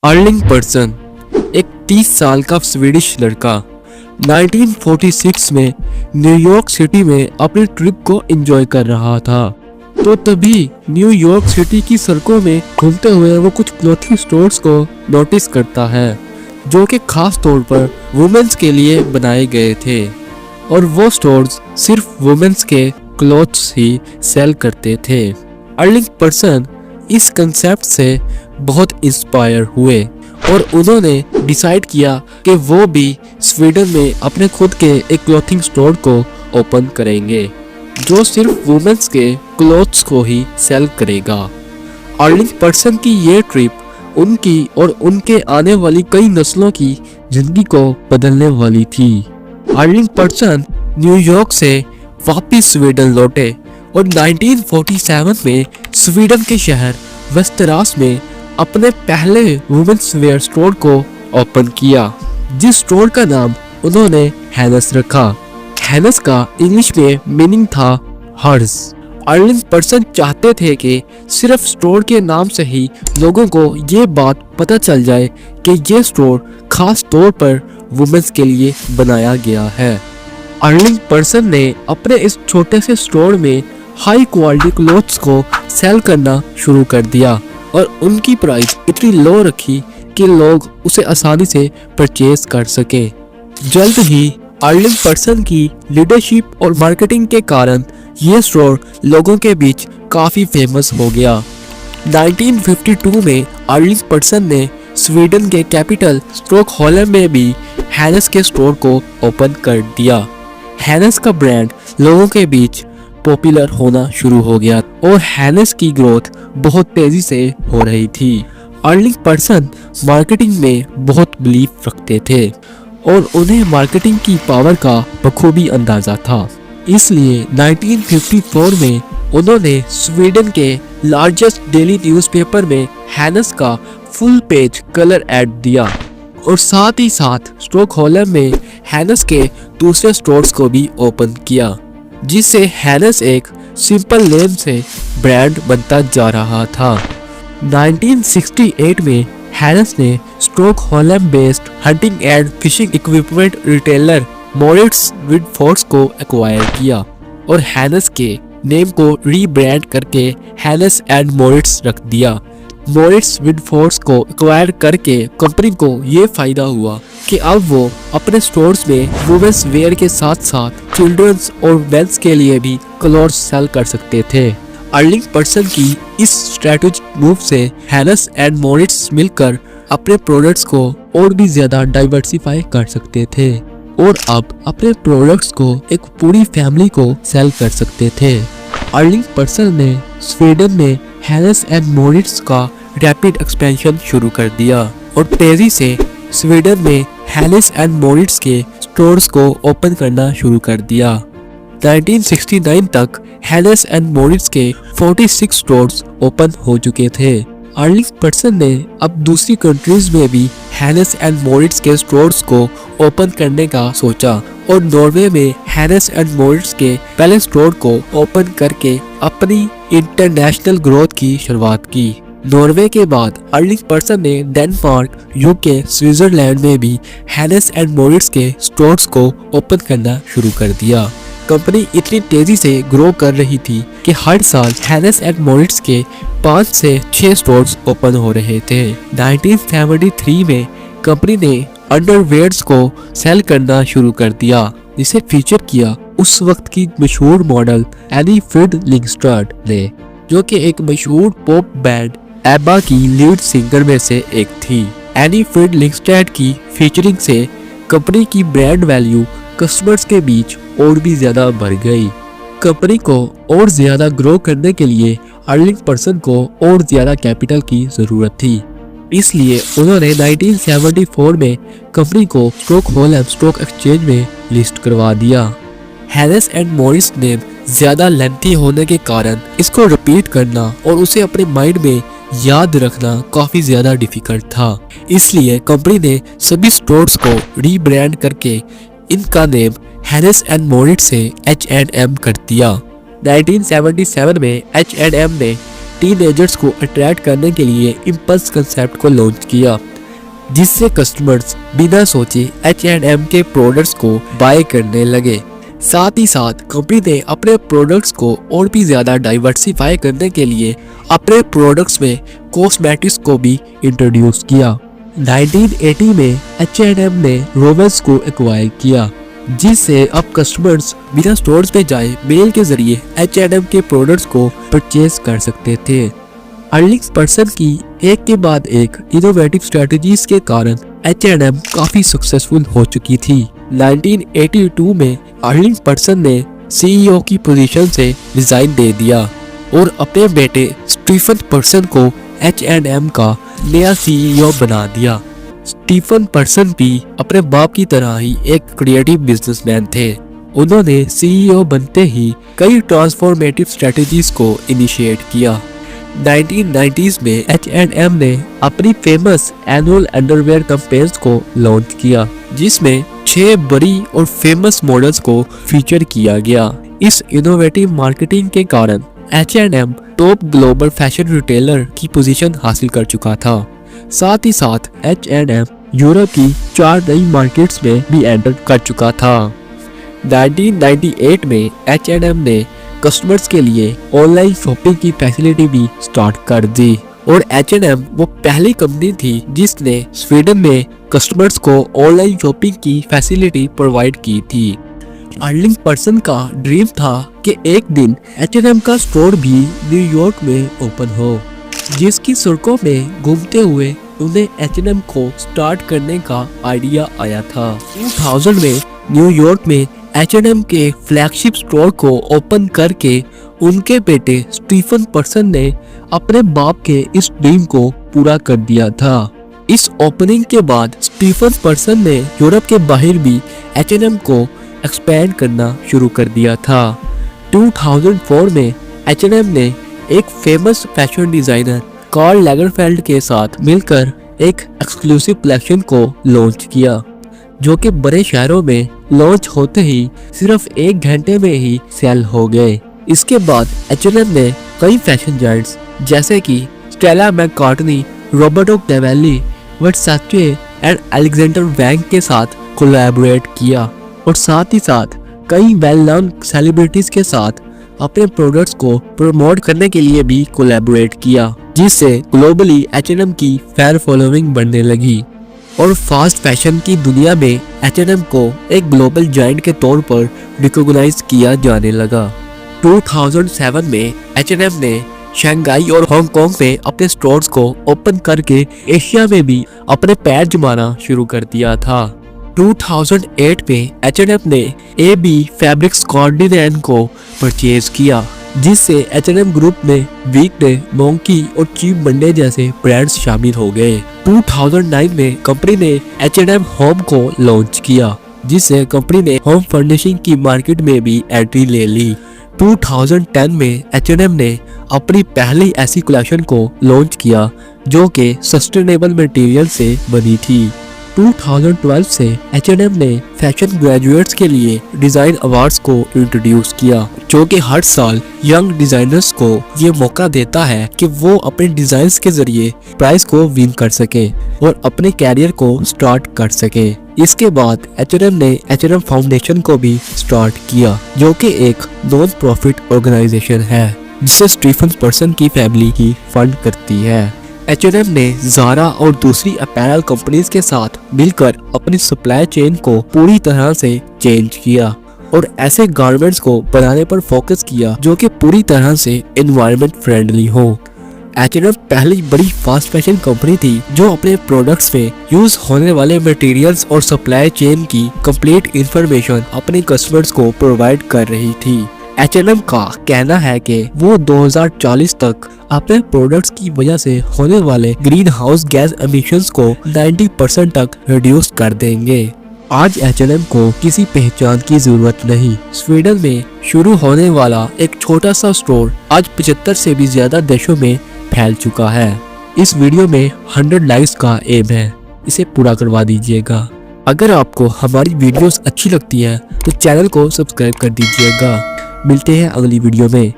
Erling person एक 30 साल का स्वीडिश लड़का 1946 में न्यूयॉर्क सिटी में अपनी ट्रिप को एंजॉय कर रहा था। तो तभी न्यूयॉर्क सिटी की सड़कों में घूमते हुए वो कुछ क्लॉथिंग स्टोर्स को नोटिस करता है जो कि खास तौर पर वुमेन्स के लिए बनाए गए थे और वो स्टोर्स सिर्फ वुमेन्स के क्लॉथ्स ही सेल करते थे। अर्लिंग पर्सन इस कंसेप्ट से बहुत इंस्पायर हुए और उन्होंने डिसाइड किया कि वो भी स्वीडन में अपने खुद के एक क्लॉथिंग स्टोर को ओपन करेंगे जो सिर्फ वुमेन्स के क्लॉथ्स को ही सेल करेगा। अर्लिंग पर्सन की ये ट्रिप उनकी और उनके आने वाली कई नस्लों की जिंदगी को बदलने वाली थी। अर्लिंग पर्सन न्यूयॉर्क से वापस स्वीडन लौटे और 1947 में स्वीडन के शहर वेस्टेरास में अपने पहले वुमेन्स वेयर स्टोर को ओपन किया, जिस स्टोर का नाम उन्होंने हैनस रखा। हैनस का इंग्लिश में मीनिंग था हर्स। अर्लिंग पर्सन चाहते थे कि सिर्फ स्टोर के नाम से ही लोगों को ये बात पता चल जाए कि ये स्टोर खास तौर पर वुमेन्स के लिए बनाया गया है। अर्लिंग पर्सन ने अपने इस छोटे से स्टोर में हाई क्वालिटी क्लोथ्स को सेल करना शुरू कर दिया और उनकी प्राइस इतनी लो रखी कि लोग उसे आसानी से परचेज कर सकें। जल्द ही अर्लिंग पर्सन की लीडरशिप और मार्केटिंग के कारण ये स्टोर लोगों के बीच काफ़ी फेमस हो गया। 1952 में अर्लिंग पर्सन ने स्वीडन के कैपिटल स्टॉकहोल्म में भी हैनस के स्टोर को ओपन कर दिया। हैनस का ब्रांड लोगों के बीच पॉपुलर होना शुरू हो गया और हैनस की ग्रोथ बहुत तेजी से हो रही थी। अर्लिंग पर्सन मार्केटिंग में बहुत बिलीव रखते थे और उन्हें मार्केटिंग की पावर का बखूबी अंदाजा था। इसलिए 1954 में उन्होंने स्वीडन के लार्जेस्ट डेली न्यूज़पेपर में हैनस का फुल पेज कलर एड दिया और साथ ही साथ स्टॉकहोल्म में हैनस के दूसरे स्टोर्स को भी ओपन किया, जिससे हैनस एक सिंपल नेम से ब्रांड बनता जा रहा था। 1968 में हैनस ने Stockholm based hunting and fishing equipment retailer Mauritz Widforss को एक्वायर किया और हैनस के नेम को रीब्रांड करके हैनस एंड मोरिट्स रख दिया। मोरिट्स विडफोर्स को एक्वायर करके कंपनी को ये फायदा हुआ कि अब वो अपने स्टोर्स में वुमेन्स वेयर के साथ साथ चिल्ड्रंस और मेंस के लिए भी क्लॉथ्स सेल कर सकते थे। अर्लिंग पर्सन की इस स्ट्रेटेजिक मूव से हैनस एंड मोरिट्स मिलकर अपने प्रोडक्ट्स को और भी ज्यादा डाइवर्सिफाई कर सकते थे और अब अपने प्रोडक्ट्स को एक पूरी फैमिली को सेल कर सकते थे। अर्लिंग पर्सन ने स्वीडन में हैनस एंड मोरिट्स का रैपिड एक्सपेंशन शुरू कर दिया और तेजी से स्वीडन में हैनस एंड मोरिट्स के स्टोर्स को ओपन करना शुरू कर दिया। 1969 तक हैनस एंड मोरिट्स के 46 स्टोर्स ओपन हो चुके थे। अर्लिंग पर्सन ने अब दूसरी कंट्रीज में भी हैनस एंड मोरिट्स के स्टोर्स को ओपन करने का सोचा और नॉर्वे में हैनस एंड मोरिट्स के पहले स्टोर को ओपन करके अपनी इंटरनेशनल ग्रोथ की शुरुआत की। नॉर्वे के बाद अर्लिंग पर्सन ने डेनमार्क, यूके, स्विट्जरलैंड में भी हैनस एंड मोरिट्स के स्टोर्स को ओपन करना शुरू कर दिया। कंपनी इतनी तेजी से ग्रो कर रही थी कि हर साल हैनस एंड मोरिट्स के 5 से 6 स्टोर्स ओपन हो रहे थे। 1973 में कंपनी ने अंडरवेयर्स को सेल करना शुरू कर दिया, जिसे फीचर किया उस वक्त की मशहूर मॉडल एनी फ्रिड लिंगस्ट्राड ने, जो कि एक मशहूर पॉप बैंड एब्बा की लीड सिंगर में से एक थी। एनी फ्रिड लिंगस्ट्राड की फीचरिंग से कंपनी की ब्रांड वैल्यू कस्टमर्स के बीच और भी ज्यादा बढ़ गई। कंपनी को और ज्यादा ग्रो करने के लिए अर्लिंग पर्सन को और ज्यादा कैपिटल की जरूरत थी, इसलिए उन्होंने 1974 में कंपनी को स्टॉकहोल्म स्टॉक एक्सचेंज में लिस्ट करवा दिया। हैनस एंड मोरिट्स नेम ज्यादा लेंथी होने के कारण इसको रिपीट करना और उसे अपने माइंड में याद रखना काफी ज्यादा डिफिकल्ट था, इसलिए कंपनी ने सभी स्टोर्स को रीब्रांड करके इनका नेम हैनस एंड मोरिट्स से H&M कर दिया। 1977 में H&M ने टीनेजर्स को अट्रैक्ट करने के लिए इम्पल्स कंसेप्ट को लॉन्च किया जिससे कस्टमर्स बिना सोचे H&M के प्रोडक्ट्स को बाय करने लगे। साथ ही साथ कंपनी ने अपने प्रोडक्ट्स को और भी ज्यादा डाइवर्सिफाई करने के लिए अपने प्रोडक्ट्स में कॉस्मेटिक्स को भी इंट्रोड्यूस किया। 1980 में H&M ने रोवेस को एक्वायर किया, जिससे अब कस्टमर्स बिना स्टोर्स में जाए मेल के जरिए H&M के प्रोडक्ट्स को परचेज कर सकते थे। अर्लिंग पर्सन की एक के बाद एक इनोवेटिव स्ट्रेटजीज के कारण H&M काफी सक्सेसफुल हो चुकी थी। 1982 में अर्लिंग पर्सन ने CEO की पोजीशन से रिजाइन दे दिया और अपने बेटे स्टीफन पर्सन को H&M का नया CEO बना दिया। स्टीफन पर्सन भी अपने बाप की तरह ही एक क्रिएटिव बिजनेसमैन थे। उन्होंने CEO बनते ही कई ट्रांसफॉर्मेटिव स्ट्रेटजीज को इनिशिएट किया। 1990s में H&M ने अपनी फेमस एनुअल अंडरवेयर कैंपेन्स को लॉन्च किया, जिसमें 6 बड़ी और फेमस मॉडल्स को फीचर किया गया। इस इनोवेटिव मार्केटिंग के कारण H&M top global fashion retailer की पोजीशन हासिल कर चुका था। साथ ही साथ H&M यूरोप की 4 नई मार्केट्स में भी एंटर कर चुका था। 1998 में H&M ने कस्टमर्स के लिए ऑनलाइन शॉपिंग की फैसिलिटी भी स्टार्ट कर दी और H&M वो पहली कंपनी थी जिसने स्वीडन में कस्टमर्स को ऑनलाइन शॉपिंग की फैसिलिटी प्रोवाइड की थी। अर्लिंग पर्सन का ड्रीम था कि एक दिन H&M का स्टोर भी न्यूयॉर्क में ओपन हो, जिसकी सड़कों में घूमते हुए उन्हें H&M को स्टार्ट करने का आइडिया आया था। 2000 में न्यूयॉर्क में H&M के फ्लैगशिप स्टोर को ओपन करके उनके बेटे स्टीफन पर्सन ने अपने बाप के इस ड्रीम को पूरा कर दिया था। इस ओपनिंग के बाद स्टीफन पर्सन ने यूरोप के बाहर भी H&M को एक्सपैंड करना शुरू कर दिया था। 2004 में H&M ने एक फेमस फैशन डिजाइनर कार्ल लैगरफेल्ड के साथ मिलकर एक एक्सक्लूसिव कलेक्शन को लॉन्च किया, जो कि बड़े शहरों में लॉन्च होते ही सिर्फ 1 घंटे में ही सेल हो गए। इसके बाद H&M ने कई फैशन जायंट्स जैसे कि Stella McCartney, Roberto Cavalli, Versace and Alexander Wang के साथ कोलैबोरेट किया और साथ ही साथ कई वेल नोन सेलिब्रिटीज के साथ अपने प्रोडक्ट्स को प्रमोट करने के लिए भी कोलैबोरेट किया, जिससे ग्लोबली H&M की फैन फॉलोइंग बढ़ने लगी और फास्ट फैशन की दुनिया में H&M को एक ग्लोबल जायंट के तौर पर रिकॉग्नाइज किया जाने लगा। 2007 में H&M ने शंघाई और हांगकांग में अपने स्टोर्स को ओपन करके एशिया में भी अपने पैर जमाना शुरू कर दिया था। 2008 में H&M ने AB फैब्रिक्स कॉर्डिनेन को परचेज किया, जिससे H&M ग्रुप में वीकडे, मोंकी और चीप मंडे जैसे ब्रांड्स शामिल हो गए। 2009 में कंपनी ने H&M होम को लॉन्च किया, जिससे कंपनी ने होम फर्निशिंग की मार्केट में भी एंट्री ले ली। 2010 में H&M ने अपनी पहली ऐसी कलेक्शन को लॉन्च किया जो कि सस्टेनेबल मटेरियल से बनी थी। 2012 से H&M ने फैशन ग्रेजुएट्स के लिए डिजाइन अवार्ड्स को इंट्रोड्यूस किया, जो कि हर साल यंग डिजाइनर्स को ये मौका देता है कि वो अपने डिजाइन्स के जरिए प्राइज को विन कर सके और अपने कैरियर को स्टार्ट कर सके। इसके बाद H&M ने H&M फाउंडेशन को भी स्टार्ट किया, जो कि एक नॉन प्रॉफिट ऑर्गेनाइजेशन है जिसे स्टीफन पर्सन की फैमिली ही फंड करती है। H&M ने ज़ारा और दूसरी अपैरल कंपनीज के साथ मिलकर अपनी सप्लाई चेन को पूरी तरह से चेंज किया और ऐसे गारमेंट्स को बनाने पर फोकस किया जो कि पूरी तरह से एनवायरनमेंट फ्रेंडली हो। H&M पहली बड़ी फास्ट फैशन कंपनी थी जो अपने प्रोडक्ट्स में यूज होने वाले मटेरियल्स और सप्लाई चेन की कंप्लीट इंफॉर्मेशन अपने कस्टमर्स को प्रोवाइड कर रही थी। H&M का कहना है कि वो 2040 तक अपने प्रोडक्ट्स की वजह से होने वाले ग्रीन हाउस गैस एमिशंस को 90% तक रिड्यूस कर देंगे। आज H&M को किसी पहचान की जरूरत नहीं। स्वीडन में शुरू होने वाला एक छोटा सा स्टोर आज 75 से भी ज्यादा देशों में फैल चुका है। इस वीडियो में 100 लाइक्स का एम है, इसे पूरा करवा दीजिएगा। अगर आपको हमारी वीडियोस अच्छी लगती है तो चैनल को सब्सक्राइब कर दीजिएगा। मिलते हैं अगली वीडियो में।